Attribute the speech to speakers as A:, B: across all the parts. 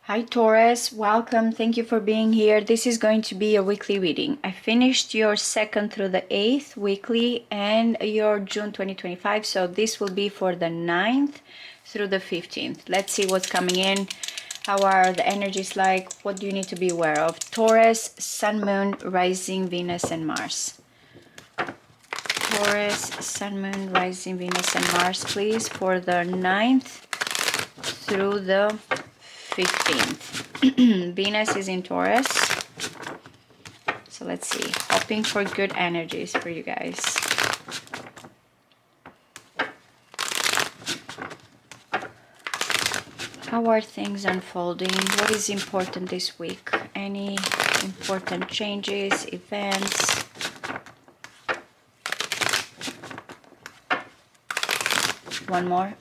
A: Hi Taurus, welcome. Thank you for being here. This is going to be a weekly reading. I finished your 2nd through the 8th weekly and your June 2025. So this will be for the 9th through the 15th. Let's see what's coming in. How are the energies like? What do you need to be aware of? Taurus, Sun, Moon, Rising, Venus, and Mars. Taurus, Sun, Moon, Rising, Venus, and Mars, please, for the 9th through the 15th. Venus is in Taurus. So let's see. Hoping for good energies for you guys. How are things unfolding? What is important this week? Any important changes, events? One more.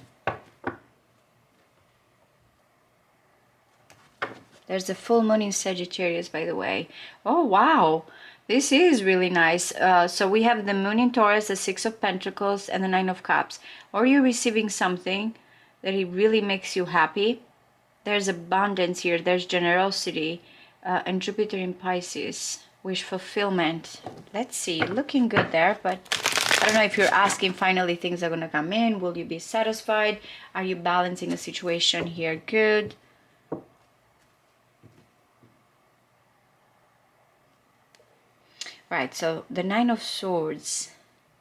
A: There's a full moon in Sagittarius, by the way. Oh, wow. This is really nice. So we have the moon in Taurus, the 6 of Pentacles, and the 9 of Cups. Are you receiving something that it really makes you happy? There's abundance here. There's generosity. And Jupiter in Pisces. Wish fulfillment. Let's see. Looking good there, but I don't know if you're asking finally things are going to come in. Will you be satisfied? Are you balancing a situation here? Good. Right, so the 9 of Swords.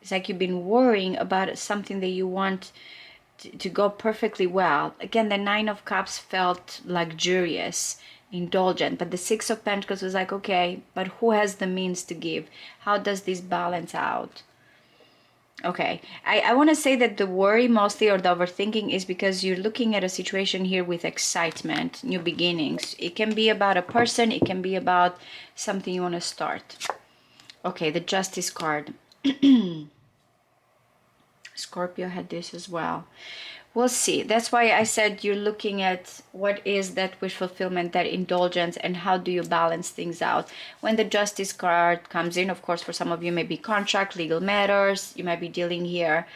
A: It's like you've been worrying about something that you want to go perfectly well. Again, the 9 of Cups felt luxurious, indulgent, but the 6 of Pentacles was like, okay, but who has the means to give? How does this balance out? Okay, I want to say that the worry mostly, or the overthinking, is because you're looking at a situation here with excitement, new beginnings. It can be about a person, it can be about something you want to start. Okay, the Justice card. Scorpio had this as well. We'll see. That's why I said you're looking at what is that wish fulfillment, that indulgence, and how do you balance things out. When the Justice card comes in, of course, for some of you, maybe contract, legal matters. You might be dealing here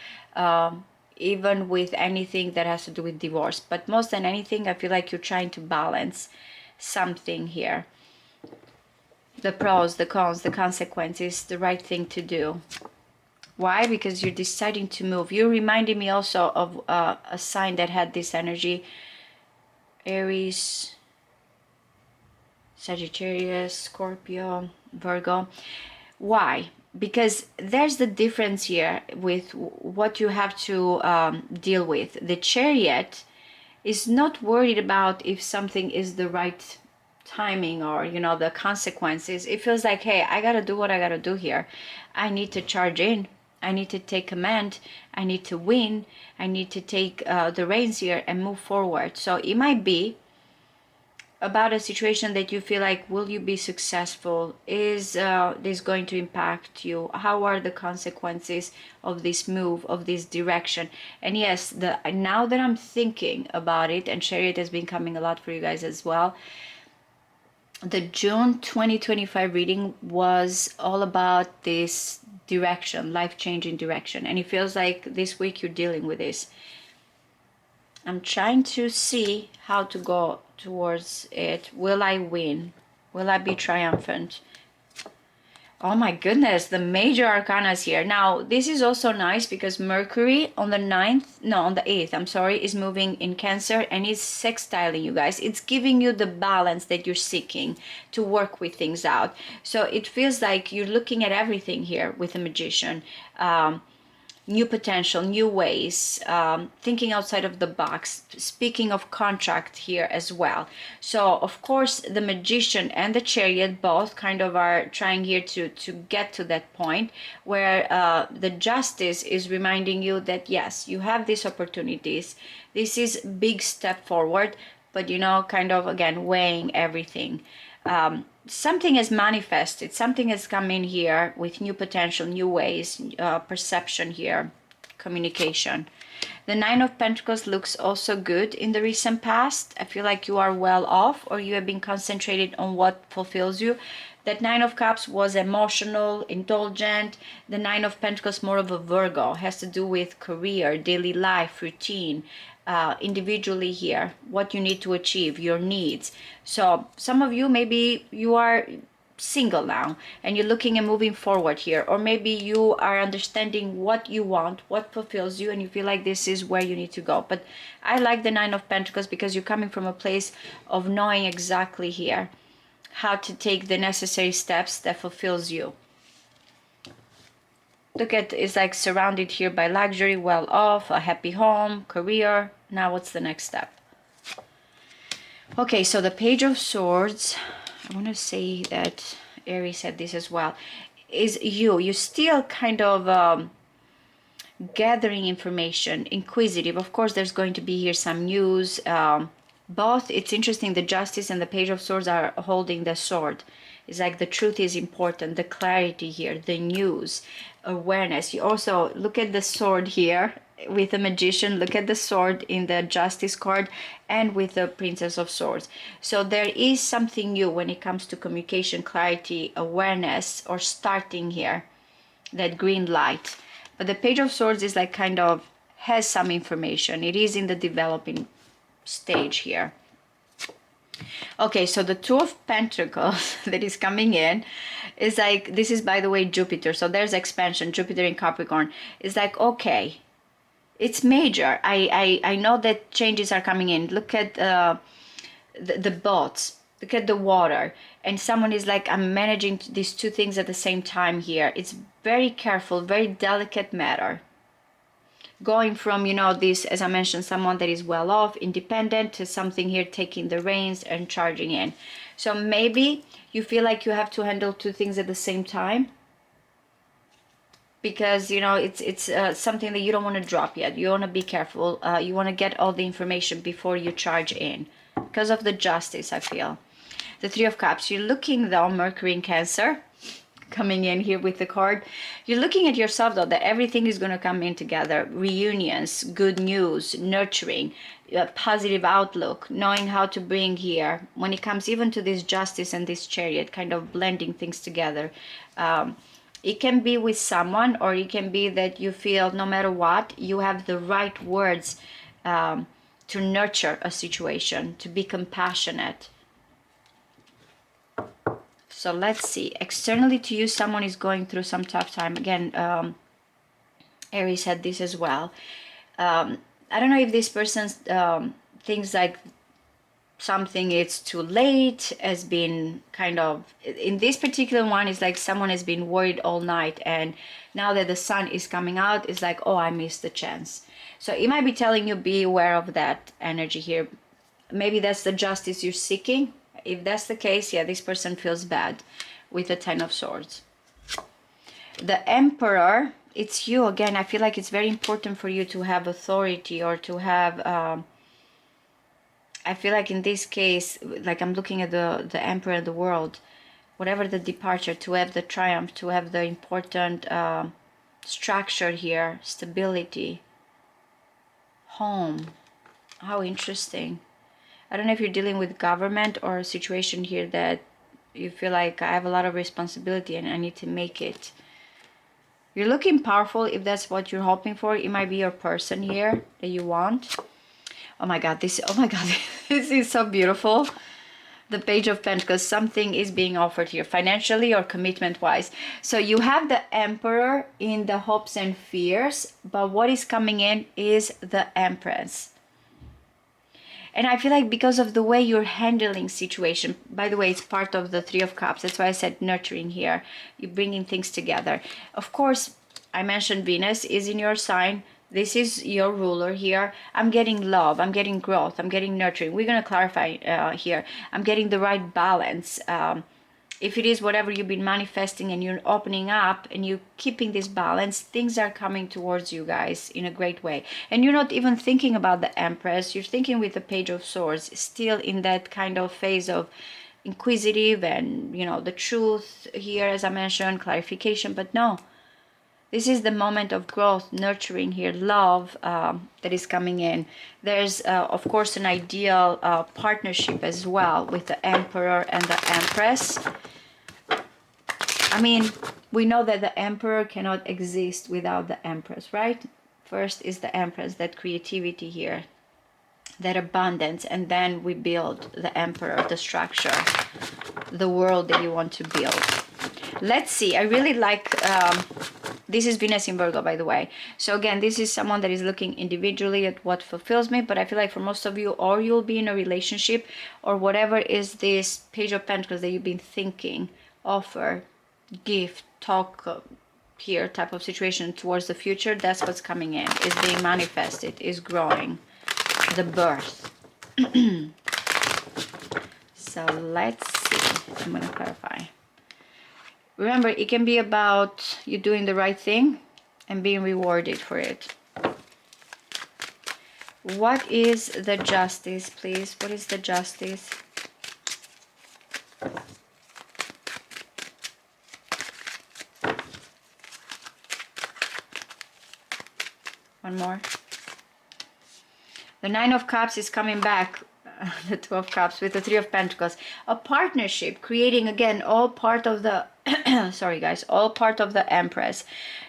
A: even with anything that has to do with divorce. But most than anything, I feel like you're trying to balance something here. The pros, the cons, the consequences, the right thing to do. Why? Because you're deciding to move. You're reminding me also of a sign that had this energy. Aries, Sagittarius, Scorpio, Virgo. Why? Because there's the difference here with what you have to deal with. The Chariot is not worried about if something is the right timing or, you know, the consequences. It feels like, hey, I gotta do what I gotta do here. I need to charge in. I need to take command. I need to win. I need to take the reins here and move forward. So it might be about a situation that you feel like, will you be successful? Is this going to impact you? How are the consequences of this move, of this direction? And yes, now that I'm thinking about it, and Chariot has been coming a lot for you guys as well, the June 2025 reading was all about this direction, life-changing direction. And it feels like this week you're dealing with this. I'm trying to see how to go towards it. Will I win? Will I be triumphant? Oh my goodness, the major arcanas here. Now, this is also nice because Mercury on the 9th, no, on the 8th, I'm sorry, is moving in Cancer and is sextiling you guys. It's giving you the balance that you're seeking to work with things out. So it feels like you're looking at everything here with the Magician. New potential, new ways, thinking outside of the box, speaking of contract here as well. So of course the Magician and the Chariot both kind of are trying here to get to that point where the Justice is reminding you that yes, you have these opportunities. This is big step forward, but you know, kind of again weighing everything. Something has manifested, something has come in here with new potential, new ways, perception here, communication. The 9 of Pentacles looks also good in the recent past. I feel like you are well off, or you have been concentrated on what fulfills you. That 9 of Cups was emotional, indulgent. The 9 of Pentacles more of a Virgo, has to do with career, daily life, routine, individually here, what you need to achieve, your needs. So some of you, maybe you are single now and you're looking at moving forward here, or maybe you are understanding what you want, what fulfills you, and you feel like this is where you need to go. But I like the Nine of Pentacles because you're coming from a place of knowing exactly here how to take the necessary steps that fulfills you. Look at, it's like surrounded here by luxury, well off, a happy home, career. Now what's the next step? Okay, so the Page of Swords, I want to say that Aries said this as well, is you still kind of gathering information, inquisitive. Of course, there's going to be here some news. Both, it's interesting, the Justice and the Page of Swords are holding the sword. It's like the truth is important, the clarity here, the news, awareness. You also look at the sword here with the Magician, look at the sword in the Justice card, and with the Princess of Swords. So there is something new when it comes to communication, clarity, awareness, or starting here, that green light. But the Page of Swords is like kind of has some information. It is in the developing stage here. Okay, so the Two of Pentacles that is coming in is like, this is, by the way, Jupiter. So there's expansion, Jupiter in Capricorn. It's like, okay, it's major. I know that changes are coming in. Look at the boats. Look at the water. And someone is like, I'm managing these two things at the same time here. It's very careful, very delicate matter. Going from, you know, this, as I mentioned, someone that is well off, independent, to something here taking the reins and charging in. So maybe you feel like you have to handle two things at the same time, because, you know, it's something that you don't want to drop yet. You want to be careful. You want to get all the information before you charge in, because of the Justice, I feel. The Three of Cups, you're looking though, Mercury in Cancer, coming in here with the card. You're looking at yourself though, that everything is going to come in together. Reunions, good news, nurturing, a positive outlook, knowing how to bring here, when it comes even to this Justice and this Chariot, kind of blending things together. It can be with someone, or it can be that you feel no matter what, you have the right words to nurture a situation, to be compassionate. So let's see. Externally to you, someone is going through some tough time. Again, Aries had this as well. I don't know if this person thinks like something it's too late, has been kind of, in this particular one, it's like someone has been worried all night, and now that the sun is coming out, it's like, oh, I missed the chance. So it might be telling you, be aware of that energy here. Maybe that's the justice you're seeking. If that's the case, yeah, this person feels bad with the Ten of Swords. The Emperor, it's you again. I feel like it's very important for you to have authority, or to have, I feel like in this case, like I'm looking at the Emperor of the world, whatever the departure, to have the triumph, to have the important structure here, stability, home. How interesting. I don't know if you're dealing with government or a situation here that you feel like I have a lot of responsibility and I need to make it. You're looking powerful if that's what you're hoping for. It might be your person here that you want. Oh my God, this is so beautiful. The Page of Pentacles, something is being offered here, financially or commitment-wise. So you have the Emperor in the hopes and fears, but what is coming in is the Empress. And I feel like because of the way you're handling situation, by the way, it's part of the Three of Cups. That's why I said nurturing here. You're bringing things together. Of course, I mentioned Venus is in your sign. This is your ruler here. I'm getting love. I'm getting growth. I'm getting nurturing. We're going to clarify here. I'm getting the right balance. If it is whatever you've been manifesting and you're opening up and you're keeping this balance, things are coming towards you guys in a great way. And you're not even thinking about the Empress. You're thinking with the Page of Swords, still in that kind of phase of inquisitive and, you know, the truth here, as I mentioned, clarification. But no, this is the moment of growth, nurturing here, love that is coming in. There's, of course, an ideal partnership as well with the Emperor and the Empress. I mean, we know that the Emperor cannot exist without the Empress, right? First is the Empress, that creativity here, that abundance, and then we build the Emperor, the structure, the world that you want to build. Let's see. I really like this is Venus in Virgo, by the way. So again, this is someone that is looking individually at what fulfills me, but I feel like for most of you, or you'll be in a relationship, or whatever is this Page of Pentacles that you've been thinking, offer, gift, talk, here type of situation towards the future. That's what's coming in, is being manifested, is growing, the birth. So let's see. I'm going to clarify. Remember, it can be about you doing the right thing and being rewarded for it. What is the justice, please? What is the justice? One more. The Nine of Cups is coming back. The Two of Cups with the Three of Pentacles. A partnership, creating again, all part of the sorry guys, all part of the Empress.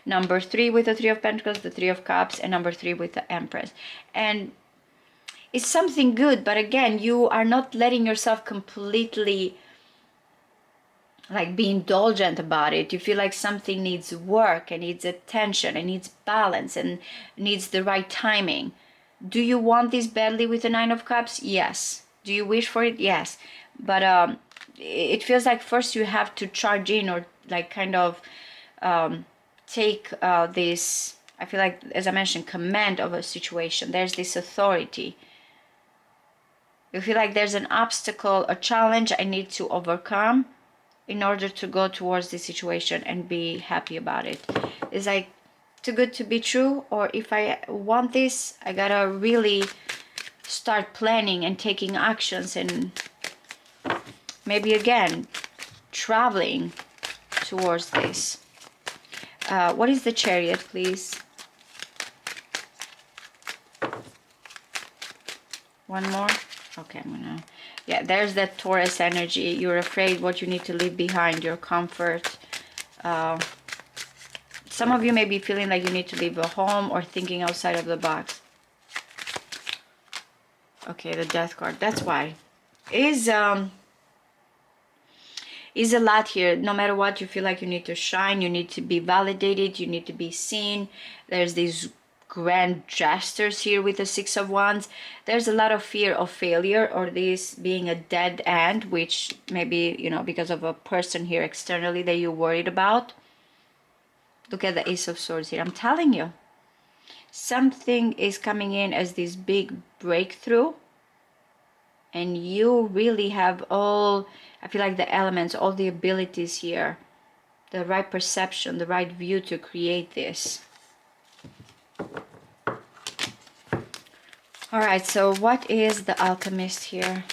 A: Number 3 with the Three of Pentacles, the Three of Cups, and number 3 with the Empress. And it's something good, but again, you are not letting yourself completely like be indulgent about it. You feel like something needs work and needs attention and needs balance and needs the right timing. Do you want this badly with the Nine of Cups? Yes. Do you wish for it? Yes. But it feels like first you have to charge in, or like kind of take this, I feel like, as I mentioned, command of a situation. There's this authority. You feel like there's an obstacle, a challenge I need to overcome in order to go towards this situation and be happy about it. It's like too good to be true, or if I want this, I gotta really start planning and taking actions, and maybe again traveling towards this. What is the Chariot, please? One more. Okay, I'm gonna, yeah, there's that Taurus energy. You're afraid what you need to leave behind, your comfort. Some of you may be feeling like you need to leave a home or thinking outside of the box. Okay, the Death card. That's why. Is a lot here. No matter what, you feel like you need to shine. You need to be validated. You need to be seen. There's these grand gestures here with the Six of Wands. There's a lot of fear of failure, or this being a dead end, which maybe, you know, because of a person here externally that you're worried about. Look at the Ace of Swords here. I'm telling you, something is coming in as this big breakthrough, and you really have all, I feel like, the elements, all the abilities here, the right perception, the right view to create this. All right, so what is the Alchemist here?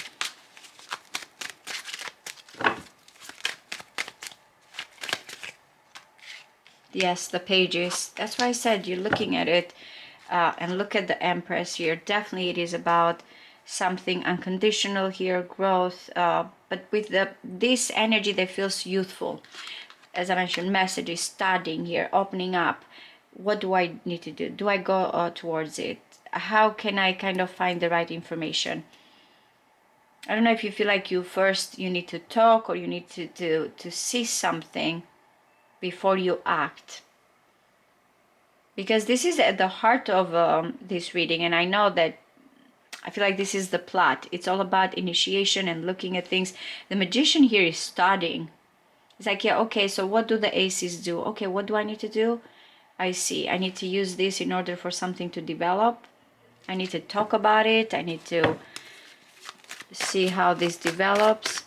A: Yes, the Pages. That's why I said you're looking at it, and look at the Empress here. Definitely it is about something unconditional here, growth, but with this energy that feels youthful. As I mentioned, messages, studying here, opening up. What do I need to do? Do I go towards it? How can I kind of find the right information? I don't know if you feel like you need to talk, or you need to see something before you act, because this is at the heart of this reading. And I know that I feel like this is the plot. It's all about initiation and looking at things. The Magician here is studying. It's like, yeah, okay, so what do the aces do? Okay, what do I need to do? I see, I need to use this in order for something to develop. I need to talk about it. I need to see how this develops.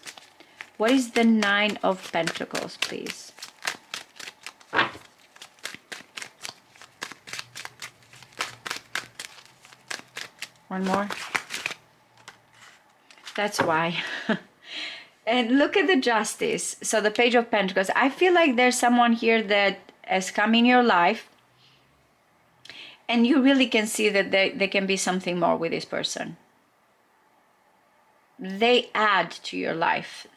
A: What is the Nine of Pentacles, please? One more. That's why. And look at the Justice. So the Page of Pentacles. I feel like there's someone here that has come in your life, and you really can see that there can be something more with this person. They add to your life.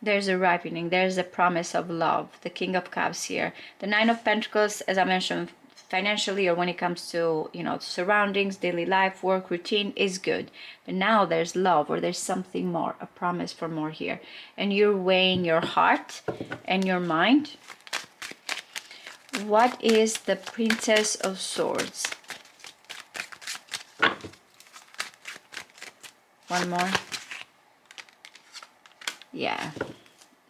A: There's a ripening. There's a promise of love. The King of Cups here. The Nine of Pentacles, as I mentioned, financially, or when it comes to, you know, surroundings, daily life, work, routine is good. But now there's love, or there's something more, a promise for more here. And you're weighing your heart and your mind. What is the Princess of Swords? One more. Yeah.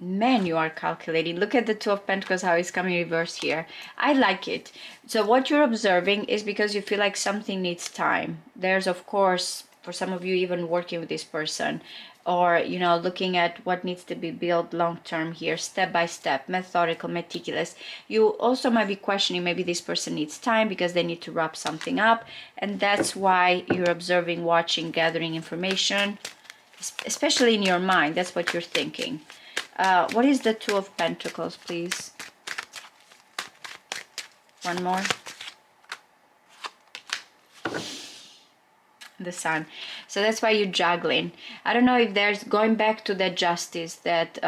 A: Man, you are calculating. Look at the Two of Pentacles, how it's coming reverse here. I like it. So what you're observing is because you feel like something needs time. There's, of course, for some of you, even working with this person, or, you know, looking at what needs to be built long term here, step by step, methodical, meticulous. You also might be questioning, maybe this person needs time because they need to wrap something up. And that's why you're observing, watching, gathering information, especially in your mind. That's what you're thinking. What is the Two of Pentacles, please? One more. The Sun. So that's why you're juggling. I don't know if there's, going back to that justice, that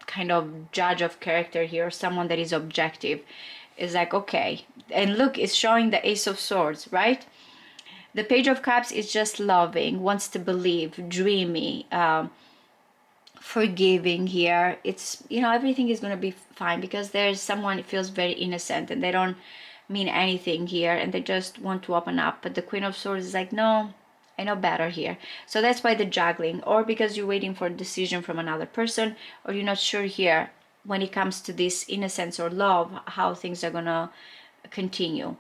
A: kind of judge of character here, or someone that is objective, is like, okay. And look, it's showing the Ace of Swords, right? The Page of Cups is just loving, wants to believe, dreamy, forgiving here. It's, you know, everything is going to be fine because there's someone that feels very innocent and they don't mean anything here and they just want to open up. But the Queen of Swords is like, no, I know better here. So that's why the juggling, or because you're waiting for a decision from another person, or you're not sure here when it comes to this innocence or love, how things are going to continue.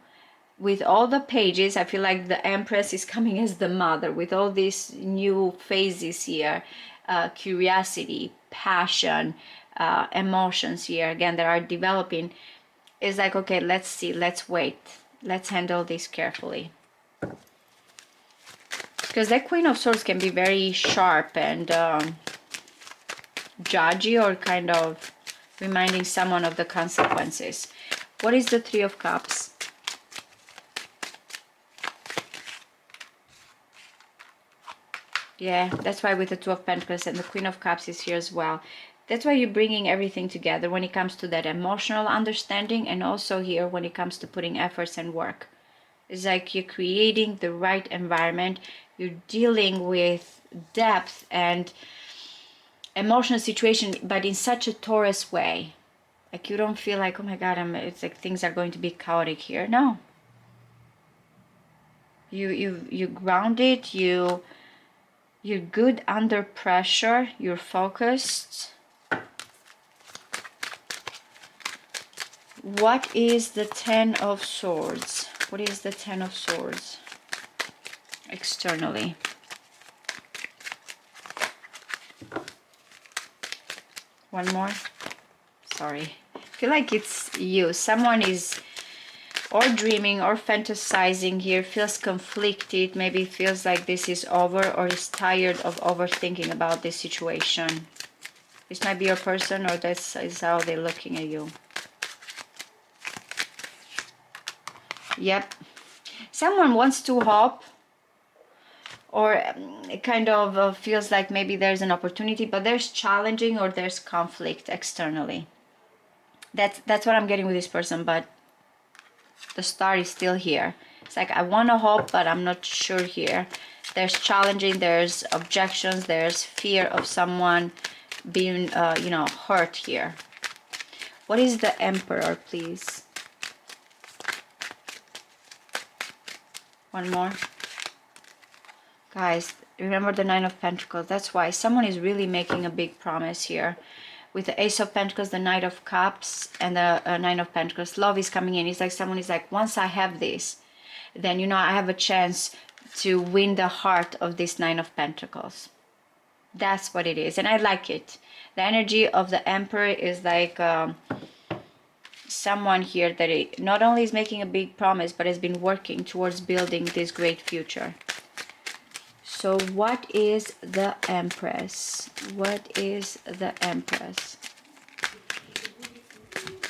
A: With all the pages, I feel like the Empress is coming as the mother with all these new phases here. Curiosity, passion, emotions here again that are developing. Is like, okay, let's see, let's wait, let's handle this carefully, because that Queen of Swords can be very sharp and judgy, or kind of reminding someone of the consequences. What is the Three of Cups? Yeah, that's why with the Two of Pentacles and the Queen of Cups is here as well. That's why you're bringing everything together when it comes to that emotional understanding, and also here when it comes to putting efforts and work. It's like you're creating the right environment. You're dealing with depth and emotional situation, but in such a Taurus way. Like you don't feel like, oh my God, it's like things are going to be chaotic here. No. You grounded, you're good under pressure, you're focused. What is the Ten of Swords? What is the Ten of Swords externally? One more. Sorry. I feel like it's you. Someone is or dreaming or fantasizing here, feels conflicted, maybe feels like this is over, or is tired of overthinking about this situation. This might be your person, or this is how they're looking at you. Yep. Someone wants to hope, or it kind of feels like maybe there's an opportunity, but there's challenging or there's conflict externally. That's what I'm getting with this person, but the star is still here. It's like, I want to hope, but I'm not sure here. There's challenging, there's objections, there's fear of someone being, you know, hurt here. What is the Emperor, please? One more. Guys, remember the Nine of Pentacles. That's why someone is really making a big promise here. With the Ace of Pentacles, the Knight of Cups, and the Nine of Pentacles. Love is coming in. It's like someone is like, once I have this, then, you know, I have a chance to win the heart of this Nine of Pentacles. That's what it is. And I like it. The energy of the Emperor is like someone here that not only is making a big promise, but has been working towards building this great future. So what is the Empress? What is the Empress?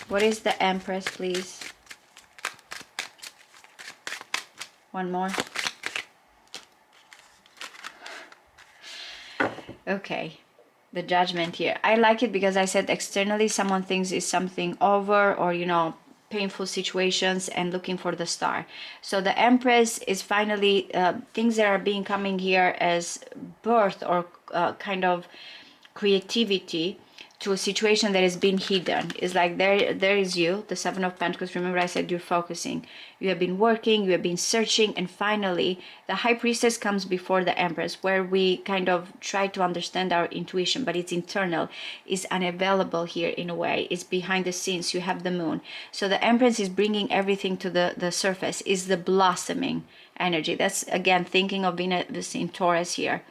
A: What is the Empress, please? One more. Okay. The Judgment here. I like it because I said externally someone thinks it's something over, or, you know, painful situations and looking for the star. So the Empress is finally things that are being coming here as birth or kind of creativity to a situation that has been hidden. It's like there is you, the Seven of Pentacles. Remember I said you're focusing, you have been working, you have been searching, and finally the High Priestess comes before the Empress, where we kind of try to understand our intuition, but it's internal, it's unavailable here in a way, it's behind the scenes. You have the Moon. So the Empress is bringing everything to the surface, is the blossoming energy. That's again thinking of Venus in Taurus here.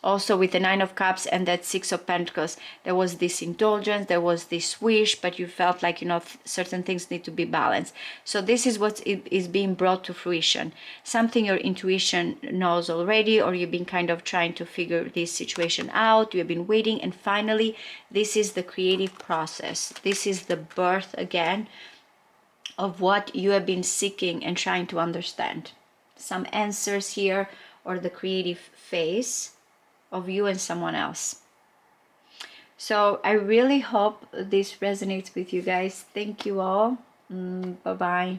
A: Also with the Nine of Cups and that Six of Pentacles, there was this indulgence, there was this wish, but you felt like, you know, certain things need to be balanced. So this is what is being brought to fruition. Something your intuition knows already, or you've been kind of trying to figure this situation out, you've been waiting, and finally this is the creative process. This is the birth again of what you have been seeking and trying to understand. Some answers here, or the creative phase of you and someone else. So I really hope this resonates with you guys. Thank you all. Bye-bye.